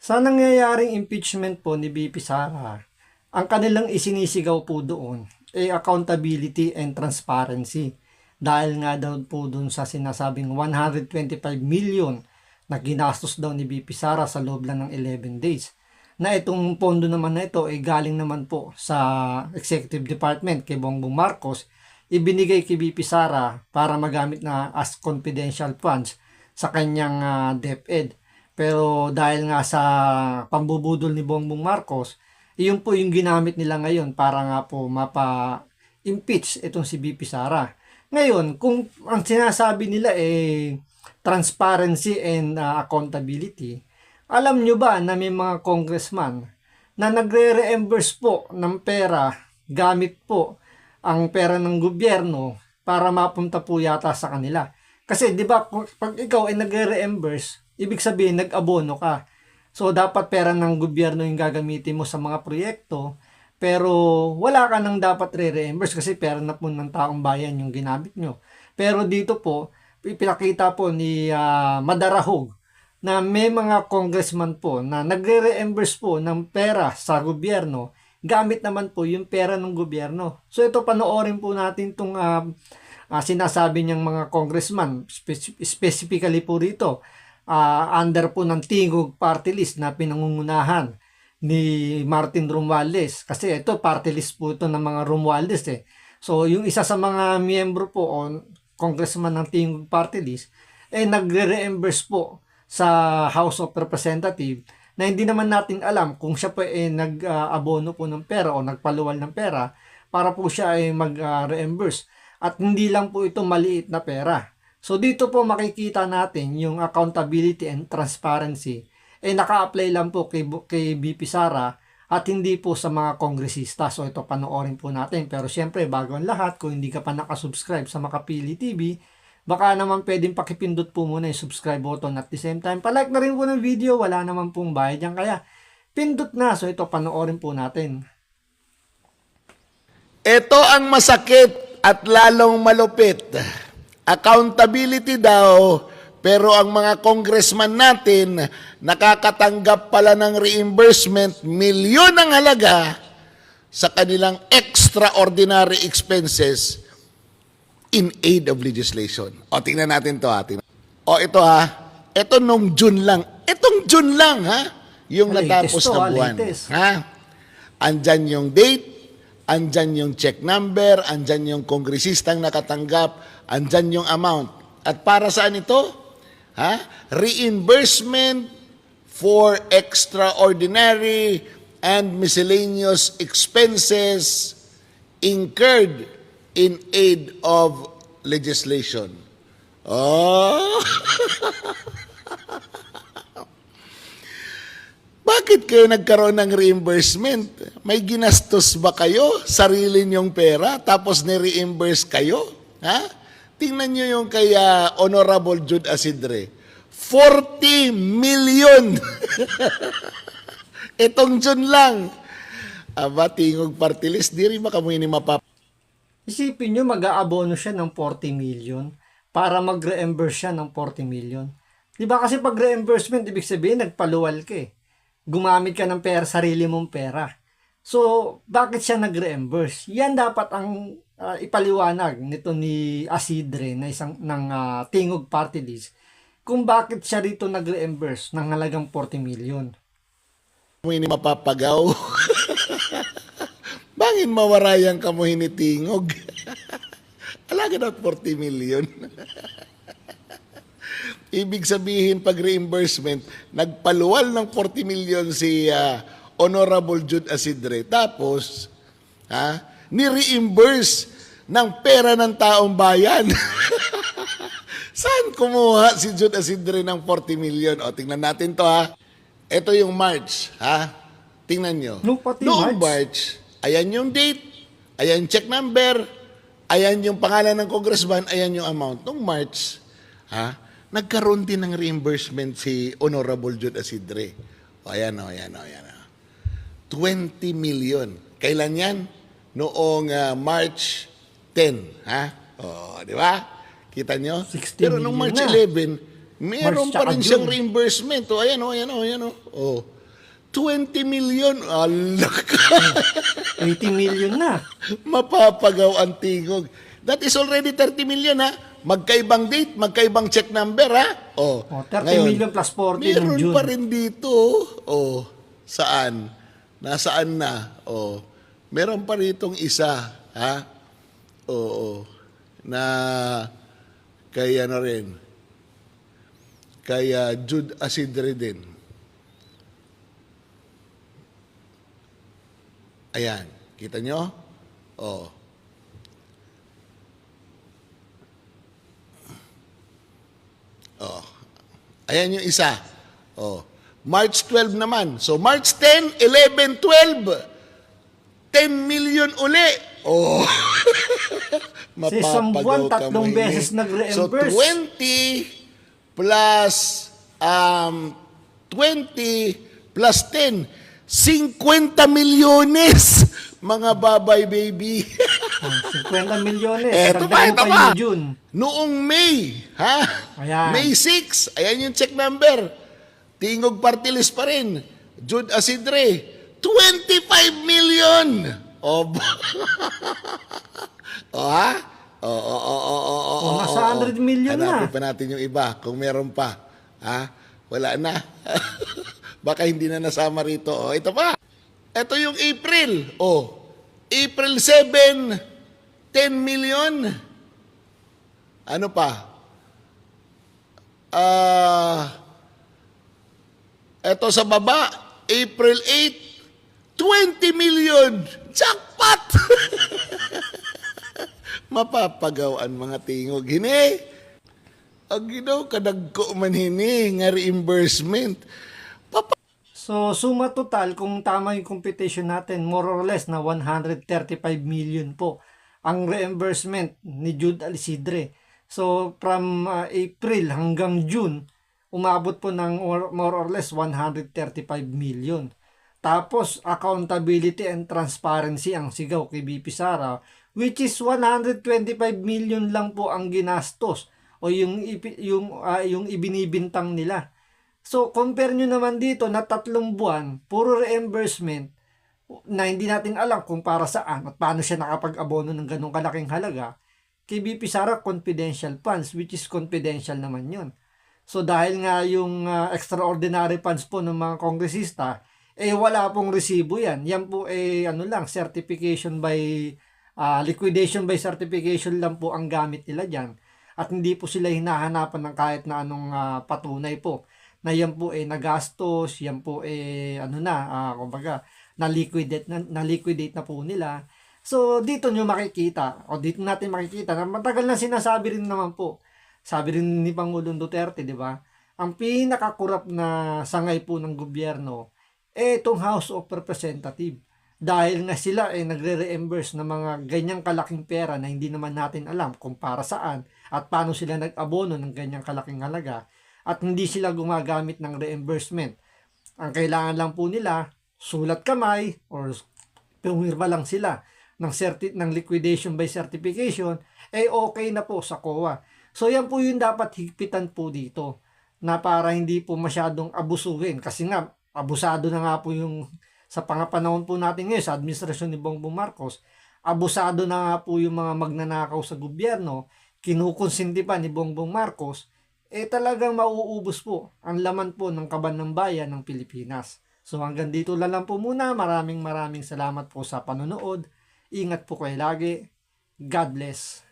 Sa nangyayaring impeachment po ni VP Sara, ang kanilang isinisigaw po doon ay accountability and transparency. Dahil nga daw po doon sa sinasabing 125 million na ginastos daw ni VP Sara sa loob lang ng 11 days. Na itong pondo naman na ito ay galing naman po sa Executive Department kay Bongbong Marcos, ibinigay kay VP Sara para magamit na as confidential funds sa kanyang DepEd. Pero dahil nga sa pambubudol ni Bongbong Marcos, iyon po yung ginamit nila ngayon para nga po mapa-impeach itong si VP Sara. Ngayon, kung ang sinasabi nila transparency and accountability, alam nyo ba na may mga congressman na nagre-reimburse po ng pera gamit po ang pera ng gobyerno para mapunta po yata sa kanila? Kasi 'di ba pag ikaw ay nagre-reimburse, ibig sabihin nag-abono ka. So dapat pera ng gobyerno yung gagamitin mo sa mga proyekto, pero wala ka nang dapat re-reimburse kasi pera na po ng taong bayan yung ginamit nyo. Pero dito po, ipinakita po ni Madarahog na may mga congressman po na nagre-reimburse po ng pera sa gobyerno, gamit naman po yung pera ng gobyerno. So ito, panoorin po natin itong sinasabi niyang mga congressman, specifically po rito, under po ng Tingog Party List na pinangungunahan ni Martin Romualdez. Kasi ito, party list po ito ng mga Romualdez eh. So yung isa sa mga miyembro po o congressman ng Tingog Party List, nagre-reimburse po sa House of Representatives na hindi naman natin alam kung siya po nag-abono po ng pera o nagpaluwal ng pera para po siya ay mag-reimburse. At hindi lang po ito maliit na pera. So dito po makikita natin yung accountability and transparency naka-apply lang po kay VP Sara at hindi po sa mga kongresista. So ito panoorin po natin. Pero syempre bago ang lahat, kung hindi ka pa nakasubscribe sa Makapili TV, baka naman pwedeng pakipindot po muna yung subscribe button at the same time palike na rin po ng video, wala naman pong bayad yan, kaya pindot na. So ito panoorin po natin. Ito ang masakit at lalong malupit. Accountability daw, pero ang mga congressman natin nakakatanggap pala ng reimbursement, milyon ang halaga sa kanilang extraordinary expenses in aid of legislation. O, tingnan natin to ha. Ito ha. Ito nung June lang. Itong June lang ha. Yung natapos na buwan. Ha? Andyan yung date, andyan yung check number, andyan yung kongresistang nakatanggap, andyan yung amount. At para saan ito? Ha? Reimbursement for extraordinary and miscellaneous expenses incurred in aid of legislation. Oh! Bakit kayo nagkaroon ng reimbursement? May ginastos ba kayo? Sarili niyong pera, tapos ni-reimburse kayo? Ha? Tingnan niyo yung kay Honorable Jude Asidre. 40 million! Itong June lang. Aba, Tingog Party List, di rin makamuhin ni Isipin nyo, mag-aabono siya ng 40 million para mag-reimburse siya ng 40 million. Diba kasi pag reimbursement, ibig sabihin, nagpaluwal ka eh. Gumamit ka ng pera, sarili mong pera. So, bakit siya nag-reimburse? Yan dapat ang ipaliwanag nito ni Asidre na isang ng Tingog Party List kung bakit siya rito nag-reimburse ng halagang 40 million. Ini mapapagaw. Bangin mawarayang kamuhin ni Tingog. Alaga na 40 million. Ibig sabihin, pag reimbursement, nagpaluwal ng 40 million si Honorable Jude Asidre. Tapos, ni-reimburse ng pera ng taong bayan. Saan kumuha si Jude Asidre ng 40 million? O, tingnan natin to ha. Ito yung March, ha? Tingnan nyo. Noong March, ayan yung date, ayan check number, ayan yung pangalan ng congressman, ayan yung amount. Noong March, nagkaroon din ng reimbursement si Honorable Jude Asidre. O, ayan o, ayan o, ayan o. 20 million. Kailan yan? Noong March 10, ha? O, di ba? Kita nyo? Pero noong March 11, meron pa rin siyang reimbursement. O, ayan o, ayan o, ayan o. O, 20 million. Alak. 80 million na. Mapapagaw ang tingog. That is already 30 million ha. Magkaibang date, magkaibang check number ha. O, 30 million plus 40 ng meron June. pa rin dito. Oh, saan? Nasaan na? Oh, meron pa ritong isa ha. Oo. Na kaya na rin. Kaya Jude Asidre din. Ayan. Kita nyo? Oh. Oh. Ayan yung isa. Oh. March 12 naman. So March 10, 11, 12. 10 million uli. Oh. Sa isang buwan, Mapapagaw ka tatlong mo ini. beses nag-reimburse. So 20 plus 20 plus 10. 50 milyones. Mga babay baby. 50 milyones. Eto pa, Dagdagan ito pa pa. yung June. Noong May, ha? Ayan. May 6, ayan yung check number. Tingog party list pa rin. Jude Asidre, 25 million. O, o ha? O, nasa 100 million na. Hanapin pa natin yung iba, kung meron pa. Ha? Wala na. Baka hindi na nasama rito. O, ito pa. Ito yung April. O, April 7, 10 million. Ano pa? Ito sa baba, April 8, 20 million. Jackpot! Mapapagawan mga tingog. Hini, ang ginaw kadagko man hini nga reimbursement. So, suma total, kung tama yung computation natin, more or less na 135 million po ang reimbursement ni Jude Alisidre. So, from April hanggang June, umabot po ng more or less 135 million. Tapos, accountability and transparency ang sigaw kay BP Sara, which is 125 million lang po ang ginastos o yung ibinibintang nila. So, compare nyo naman dito na 3 buwan, puro reimbursement, na hindi natin alam kung para saan at paano siya nakapag-abono ng ganong kalaking halaga. Kay BP Sara, confidential funds, which is confidential naman yun. So, dahil nga yung extraordinary funds po ng mga kongresista, wala pong resibo yan. Yan po certification by, liquidation by certification lang po ang gamit nila dyan. At hindi po sila hinahanapan ng kahit na anong patunay po na yan po nagastos, yan po kumbaga na-liquidate na po nila. So dito nyo makikita, o dito natin makikita na matagal na sinasabi rin naman po. Sabi rin ni Pangulong Duterte, di ba? Ang pinakakurap na sangay po ng gobyerno itong House of Representative. Dahil nga sila nagre-reimburse ng mga ganyang kalaking pera na hindi naman natin alam kung para saan at paano sila nag-abono ng ganyang kalaking halaga. At hindi sila gumagamit ng reimbursement. Ang kailangan lang po nila, sulat kamay or pumirma lang sila ng liquidation by certification, okay na po sa COA. So yan po yung dapat higpitan po dito na para hindi po masyadong abusuhin. Kasi nga, abusado na nga po yung sa pangapanahon po natin ngayon sa administrasyon ni Bongbong Marcos, abusado na nga po yung mga magnanakaw sa gobyerno, kinukonsinti pa ni Bongbong Marcos, talagang mauubos po ang laman po ng kaban ng bayan ng Pilipinas. So hanggang dito lang po muna. Maraming salamat po sa panonood. Ingat po kayo lagi. God bless.